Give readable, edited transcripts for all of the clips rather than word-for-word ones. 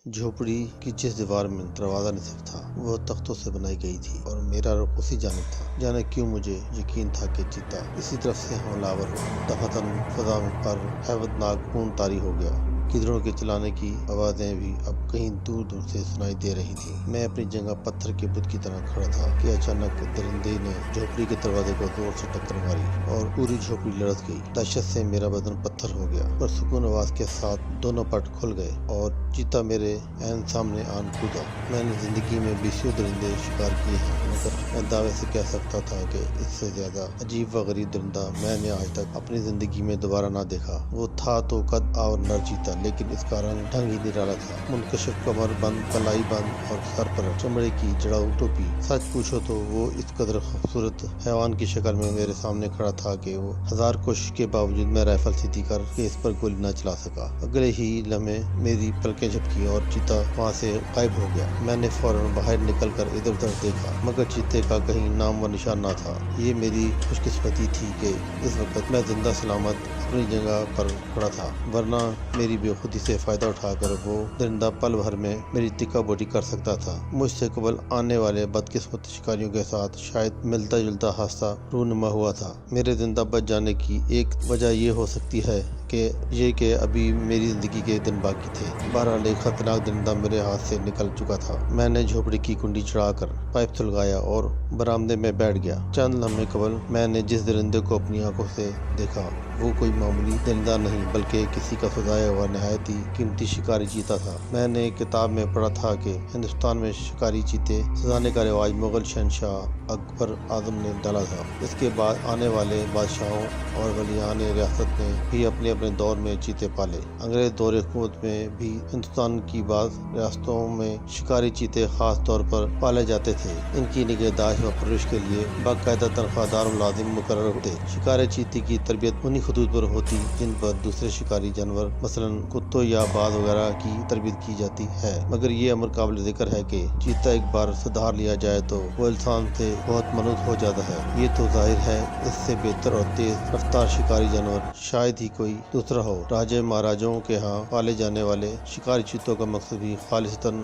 جھوپڑی کی جس دیوار میں دروازہ نصب تھا وہ تختوں سے بنائی گئی تھی اور میرا رخ اسی جانب تھا۔ جانے کیوں مجھے یقین تھا کہ چیتا اسی طرف سے حملہ آور ہو۔ دفعتاً فضا پر ہیبتناک خون طاری ہو گیا۔ گدڑوں کے چلانے کی آوازیں بھی اب کہیں دور دور سے سنائی دے رہی تھی۔ میں اپنی جگہ پتھر کے بت کی طرح کھڑا تھا کہ اچانک درندے نے جھوپڑی کے دروازے کو زور سے ٹکر ماری اور پوری جھوپڑی لرز گئی۔ دہشت سے میرا بدن پتھر ہو گیا۔ پرسکون آواز کے ساتھ دونوں پٹ کھل گئے اور چیتا میرے عین سامنے آن کودا۔ میں نے زندگی میں بیسیوں درندے شکار کیے ہیں، مگر میں دعوے سے کہہ سکتا تھا کہ اس سے زیادہ عجیب و غریب درندہ میں نے آج تک اپنی زندگی میں دوبارہ نہ دیکھا۔ وہ تھا تو قد آور نر چیتا، لیکن اس کا رنگ ڈھنگ ہی نرالا تھا۔ منکشف کمر بند، کلائی بند اور سر پر چمڑے کی جڑاؤ ٹوپی۔ سچ پوچھو تو وہ اس قدر خوبصورت حیوان کی شکل میں میرے سامنے کھڑا تھا کہ وہ ہزار کوشش کے باوجود میں رائفل سیدھی کر کے اس پر گولی نہ چلا سکا۔ اگلے ہی لمحے میری پلکیں جھپکیں اور چیتا وہاں سے غائب ہو گیا۔ میں نے فوراً باہر نکل کر ادھر ادھر دیکھا، مگر چیتے کا کہیں نام و نشان نہ تھا۔ یہ میری خوش قسمتی تھی کہ اس وقت میں زندہ سلامت اپنی جگہ پر کھڑا تھا، ورنہ میری بے خودی سے فائدہ اٹھا کر وہ درندہ پل بھر میں میری ٹکا بوٹی کر سکتا تھا۔ مجھ سے قبل آنے والے بدقسمت شکاریوں کے ساتھ شاید ملتا جلتا حادثہ رونما ہوا تھا۔ میرے زندہ بچ جانے کی ایک وجہ یہ ہو سکتی ہے کہ ابھی میری زندگی کے دن باقی تھے۔ بہرحال ایک خطرناک درندہ میرے ہاتھ سے نکل چکا تھا۔ میں نے جھوپڑی کی کنڈی چڑھا کر پائپ سلگایا اور برآمدے میں بیٹھ گیا۔ چند لمحے قبل میں نے جس درندے کو اپنی آنکھوں سے دیکھا وہ کوئی معمولی درندہ نہیں بلکہ کسی کا سجایا ہوا نہایت ہی قیمتی شکاری چیتا تھا۔ میں نے ایک کتاب میں پڑھا تھا کہ ہندوستان میں شکاری چیتے سجانے کا رواج مغل شہنشاہ اکبر اعظم نے ڈالا تھا۔ اس کے بعد آنے والے بادشاہوں اور ولیان ریاست نے بھی اپنے اپنے دور میں چیتے پالے۔ انگریز دور حکومت میں بھی ہندوستان کی بعض ریاستوں میں شکاری چیتے خاص طور پر پالے جاتے تھے۔ ان کی نگہداشت و پرورش کے لیے باقاعدہ تنخواہ دار ملازم مقرر ہوتے۔ شکار چیتے کی تربیت انہی خطوط پر ہوتی جن پر دوسرے شکاری جانور مثلاً کتوں یا باز وغیرہ کی تربیت کی جاتی ہے، مگر یہ امر قابل ذکر ہے کہ چیتا ایک بار سدھار لیا جائے تو وہ انسان سے بہت منحوس ہو جاتا ہے۔ یہ تو ظاہر ہے اس سے بہتر اور تیز رفتار شکاری جانور شاید ہی کوئی دوسرا ہو۔ راجے مہاراجوں کے ہاں پالے جانے والے شکاری چیتوں کا مقصد بھی خالصتاً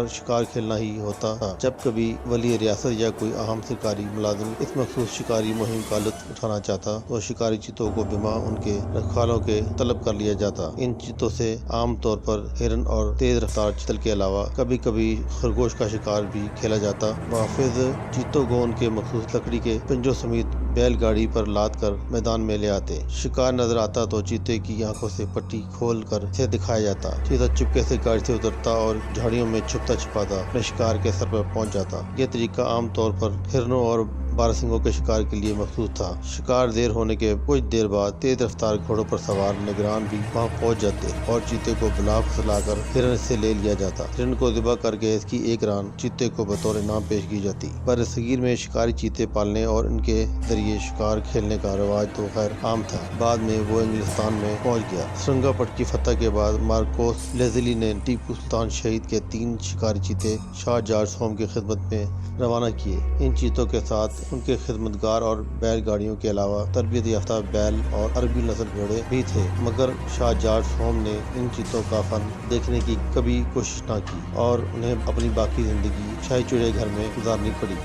شکار کھیلنا ہی ہوتا تھا۔ جب کبھی ولی ریاست یا کوئی اہم سرکاری ملازم اس مخصوص شکاری مہم کا لطف اٹھانا چاہتا تو شکاری چیتوں کو بما ان کے رکھوالوں کے طلب کر لیا جاتا۔ ان چیتوں سے عام طور پر ہرن اور تیز رفتار چیتل کے علاوہ کبھی کبھی خرگوش کا شکار بھی کھیلا جاتا۔ محافظ چیتوں کو ان کے مخصوص لکڑی کے پنجوں سمیت بیل گاڑی پر لاد کر میدان میں لے آتے۔ شکار نظر آتا تو چیتے کی آنکھوں سے پٹی کھول کر اسے دکھایا جاتا۔ چیتا چپکے سے گاڑی سے اترتا اور جھاڑیوں میں چھپتا چھپاتا اپنے شکار کے سر پر پہنچ جاتا۔ یہ طریقہ عام طور پر ہرنوں اور بارسنگوں کے شکار کے لیے مخصوص تھا۔ شکار دیر ہونے کے کچھ دیر بعد تیز رفتار گھوڑوں پر سوار نگران بھی وہاں پہنچ جاتے اور چیتے کو بلا پھسلا کر ہرن سے لے لیا جاتا۔ ہرن کو ذبح کر کے اس کی ایک ران چیتے کو بطور انعام پیش کی جاتی۔ برصغیر میں شکاری چیتے پالنے اور ان کے ذریعے شکار کھیلنے کا رواج تو خیر عام تھا۔ بعد میں وہ انگلستان میں پہنچ گیا۔ سرنگا پٹ کی فتح کے بعد مارکوس لیزلی نے ٹیپو سلطان شہید کے 3 شکاری چیتے شاہ جارج ہوم کی خدمت میں روانہ کیے۔ ان چیتوں کے ساتھ ان کے خدمتگار اور بیل گاڑیوں کے علاوہ تربیت یافتہ بیل اور عربی نسل گھوڑے بھی تھے، مگر شاہ جارج ہوم نے ان چیتوں کا فن دیکھنے کی کبھی کوشش نہ کی اور انہیں اپنی باقی زندگی شاہی چڑیا گھر میں گزارنی پڑی۔